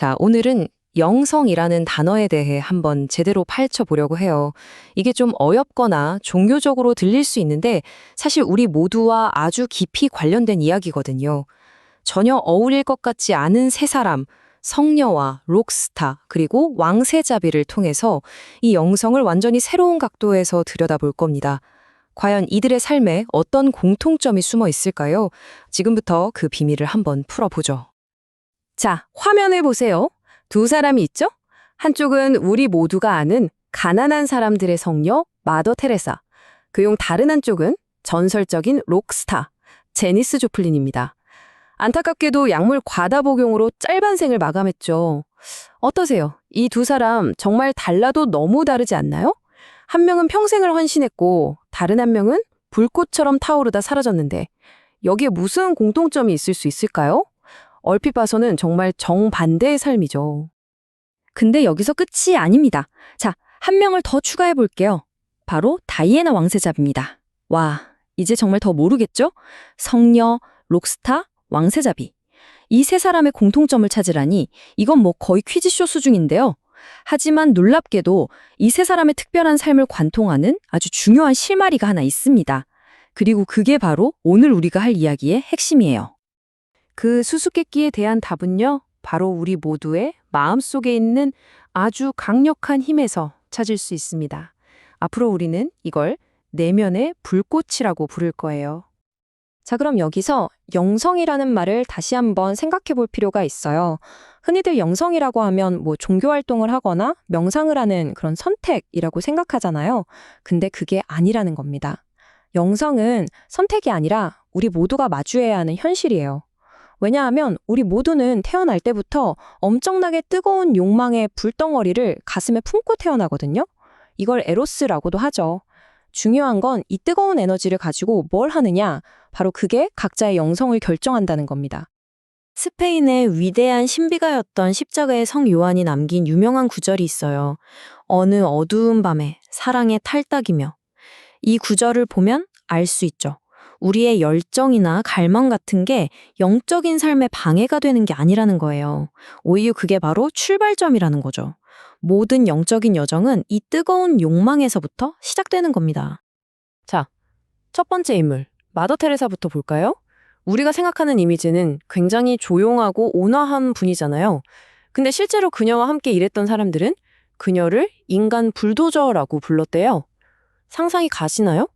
자, 오늘은 영성이라는 단어에 대해 한번 제대로 파헤쳐 보려고 해요. 이게 좀 어렵거나 종교적으로 들릴 수 있는데 사실 우리 모두와 아주 깊이 관련된 이야기거든요. 전혀 어울릴 것 같지 않은 세 사람, 성녀와 록스타, 그리고 왕세자비를 통해서 이 영성을 완전히 새로운 각도에서 들여다볼 겁니다. 과연 이들의 삶에 어떤 공통점이 숨어 있을까요? 지금부터 그 비밀을 한번 풀어보죠. 자, 화면을 보세요. 두 사람이 있죠? 한쪽은 우리 모두가 아는 가난한 사람들의 성녀 마더 테레사. 그용 다른 한쪽은 전설적인 록스타 제니스 조플린입니다. 안타깝게도 약물 과다 복용으로 짧은 생을 마감했죠. 어떠세요? 이 두 사람 정말 달라도 너무 다르지 않나요? 한 명은 평생을 헌신했고 다른 한 명은 불꽃처럼 타오르다 사라졌는데 여기에 무슨 공통점이 있을 수 있을까요? 얼핏 봐서는 정말 정반대의 삶이죠. 근데 여기서 끝이 아닙니다. 자, 한 명을 더 추가해 볼게요. 바로 다이애나 왕세자비입니다. 와, 이제 정말 더 모르겠죠? 성녀, 록스타, 왕세자비. 이 세 사람의 공통점을 찾으라니 이건 뭐 거의 퀴즈쇼 수준인데요. 하지만 놀랍게도 이 세 사람의 특별한 삶을 관통하는 아주 중요한 실마리가 하나 있습니다. 그리고 그게 바로 오늘 우리가 할 이야기의 핵심이에요. 그 수수께끼에 대한 답은요, 바로 우리 모두의 마음속에 있는 아주 강력한 힘에서 찾을 수 있습니다. 앞으로 우리는 이걸 내면의 불꽃이라고 부를 거예요. 자, 그럼 여기서 영성이라는 말을 다시 한번 생각해 볼 필요가 있어요. 흔히들 영성이라고 하면 뭐 종교 활동을 하거나 명상을 하는 그런 선택이라고 생각하잖아요. 근데 그게 아니라는 겁니다. 영성은 선택이 아니라 우리 모두가 마주해야 하는 현실이에요. 왜냐하면 우리 모두는 태어날 때부터 엄청나게 뜨거운 욕망의 불덩어리를 가슴에 품고 태어나거든요. 이걸 에로스라고도 하죠. 중요한 건 이 뜨거운 에너지를 가지고 뭘 하느냐, 바로 그게 각자의 영성을 결정한다는 겁니다. 스페인의 위대한 신비가였던 십자가의 성 요한이 남긴 유명한 구절이 있어요. 어느 어두운 밤에 사랑의 탈딱이며. 이 구절을 보면 알 수 있죠. 우리의 열정이나 갈망 같은 게 영적인 삶에 방해가 되는 게 아니라는 거예요. 오히려 그게 바로 출발점이라는 거죠. 모든 영적인 여정은 이 뜨거운 욕망에서부터 시작되는 겁니다. 자, 첫 번째 인물, 마더 테레사부터 볼까요? 우리가 생각하는 이미지는 굉장히 조용하고 온화한 분이잖아요. 근데 실제로 그녀와 함께 일했던 사람들은 그녀를 인간 불도저라고 불렀대요. 상상이 가시나요?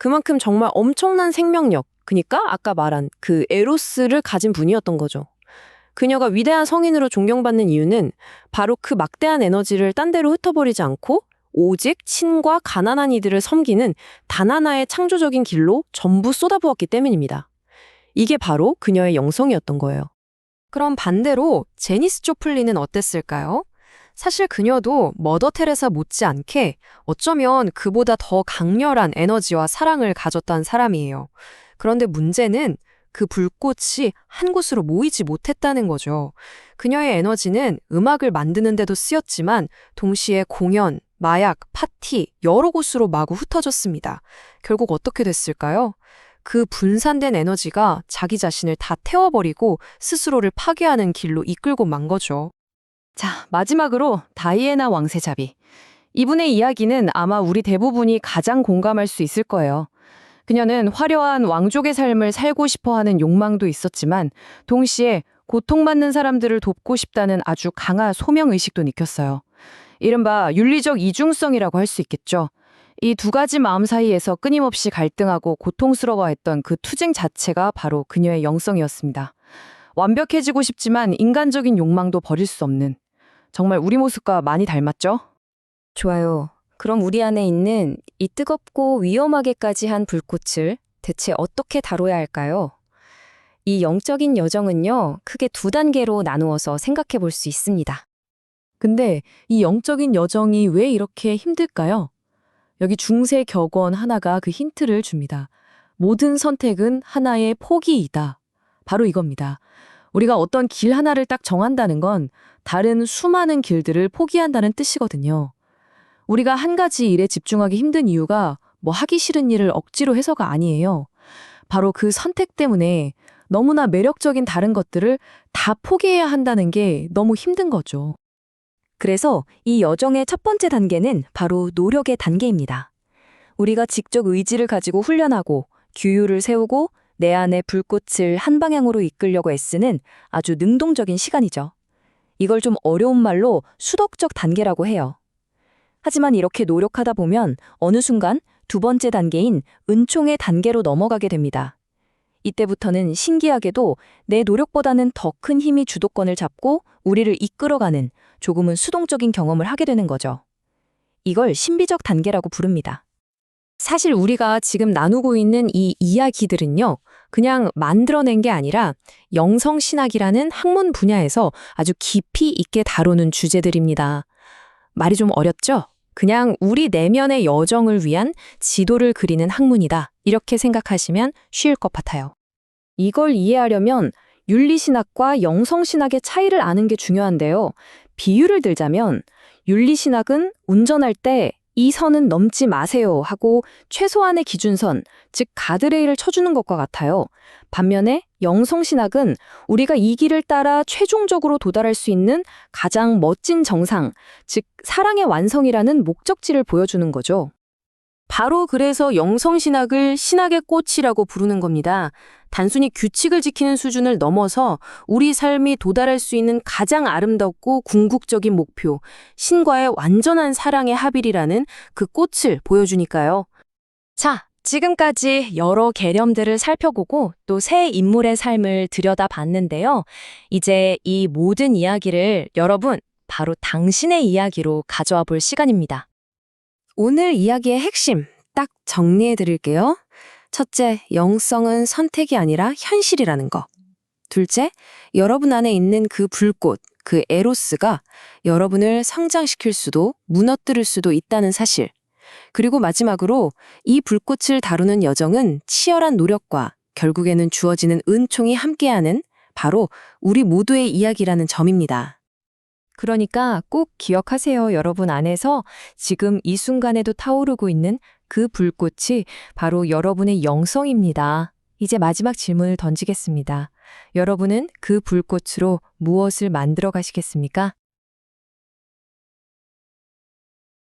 그만큼 정말 엄청난 생명력, 그러니까 아까 말한 그 에로스를 가진 분이었던 거죠. 그녀가 위대한 성인으로 존경받는 이유는 바로 그 막대한 에너지를 딴 데로 흩어버리지 않고 오직 친과 가난한 이들을 섬기는 단 하나의 창조적인 길로 전부 쏟아부었기 때문입니다. 이게 바로 그녀의 영성이었던 거예요. 그럼 반대로 제니스 조플린은 어땠을까요? 사실 그녀도 머더 테레사 못지않게 어쩌면 그보다 더 강렬한 에너지와 사랑을 가졌던 사람이에요. 그런데 문제는 그 불꽃이 한 곳으로 모이지 못했다는 거죠. 그녀의 에너지는 음악을 만드는 데도 쓰였지만 동시에 공연, 마약, 파티, 여러 곳으로 마구 흩어졌습니다. 결국 어떻게 됐을까요? 그 분산된 에너지가 자기 자신을 다 태워버리고 스스로를 파괴하는 길로 이끌고 만 거죠. 자, 마지막으로 다이애나 왕세자비. 이분의 이야기는 아마 우리 대부분이 가장 공감할 수 있을 거예요. 그녀는 화려한 왕족의 삶을 살고 싶어하는 욕망도 있었지만 동시에 고통받는 사람들을 돕고 싶다는 아주 강한 소명의식도 느꼈어요. 이른바 윤리적 이중성이라고 할 수 있겠죠. 이 두 가지 마음 사이에서 끊임없이 갈등하고 고통스러워했던 그 투쟁 자체가 바로 그녀의 영성이었습니다. 완벽해지고 싶지만 인간적인 욕망도 버릴 수 없는, 정말 우리 모습과 많이 닮았죠? 좋아요. 그럼 우리 안에 있는 이 뜨겁고 위험하게까지 한 불꽃을 대체 어떻게 다뤄야 할까요? 이 영적인 여정은요, 크게 두 단계로 나누어서 생각해 볼 수 있습니다. 근데 이 영적인 여정이 왜 이렇게 힘들까요? 여기 중세 격언 하나가 그 힌트를 줍니다. 모든 선택은 하나의 포기이다. 바로 이겁니다. 우리가 어떤 길 하나를 딱 정한다는 건 다른 수많은 길들을 포기한다는 뜻이거든요. 우리가 한 가지 일에 집중하기 힘든 이유가 뭐 하기 싫은 일을 억지로 해서가 아니에요. 바로 그 선택 때문에 너무나 매력적인 다른 것들을 다 포기해야 한다는 게 너무 힘든 거죠. 그래서 이 여정의 첫 번째 단계는 바로 노력의 단계입니다. 우리가 직접 의지를 가지고 훈련하고 규율을 세우고 내 안의 불꽃을 한 방향으로 이끌려고 애쓰는 아주 능동적인 시간이죠. 이걸 좀 어려운 말로 수덕적 단계라고 해요. 하지만 이렇게 노력하다 보면 어느 순간 두 번째 단계인 은총의 단계로 넘어가게 됩니다. 이때부터는 신기하게도 내 노력보다는 더 큰 힘이 주도권을 잡고 우리를 이끌어가는 조금은 수동적인 경험을 하게 되는 거죠. 이걸 신비적 단계라고 부릅니다. 사실 우리가 지금 나누고 있는 이 이야기들은요, 그냥 만들어낸 게 아니라 영성신학이라는 학문 분야에서 아주 깊이 있게 다루는 주제들입니다. 말이 좀 어렵죠? 그냥 우리 내면의 여정을 위한 지도를 그리는 학문이다. 이렇게 생각하시면 쉬울 것 같아요. 이걸 이해하려면 윤리신학과 영성신학의 차이를 아는 게 중요한데요. 비유를 들자면 윤리신학은 운전할 때 이 선은 넘지 마세요 하고 최소한의 기준선, 즉 가드레일을 쳐주는 것과 같아요. 반면에 영성신학은 우리가 이 길을 따라 최종적으로 도달할 수 있는 가장 멋진 정상, 즉 사랑의 완성이라는 목적지를 보여주는 거죠. 바로 그래서 영성신학을 신학의 꽃이라고 부르는 겁니다. 단순히 규칙을 지키는 수준을 넘어서 우리 삶이 도달할 수 있는 가장 아름답고 궁극적인 목표, 신과의 완전한 사랑의 합일이라는 그 꽃을 보여주니까요. 자, 지금까지 여러 개념들을 살펴보고 또 새 인물의 삶을 들여다봤는데요. 이제 이 모든 이야기를 여러분, 바로 당신의 이야기로 가져와 볼 시간입니다. 오늘 이야기의 핵심 딱 정리해 드릴게요. 첫째, 영성은 선택이 아니라 현실이라는 거. 둘째, 여러분 안에 있는 그 불꽃, 그 에로스가 여러분을 성장시킬 수도 무너뜨릴 수도 있다는 사실. 그리고 마지막으로 이 불꽃을 다루는 여정은 치열한 노력과 결국에는 주어지는 은총이 함께하는 바로 우리 모두의 이야기라는 점입니다. 그러니까 꼭 기억하세요. 여러분 안에서 지금 이 순간에도 타오르고 있는 그 불꽃이 바로 여러분의 영성입니다. 이제 마지막 질문을 던지겠습니다. 여러분은 그 불꽃으로 무엇을 만들어 가시겠습니까?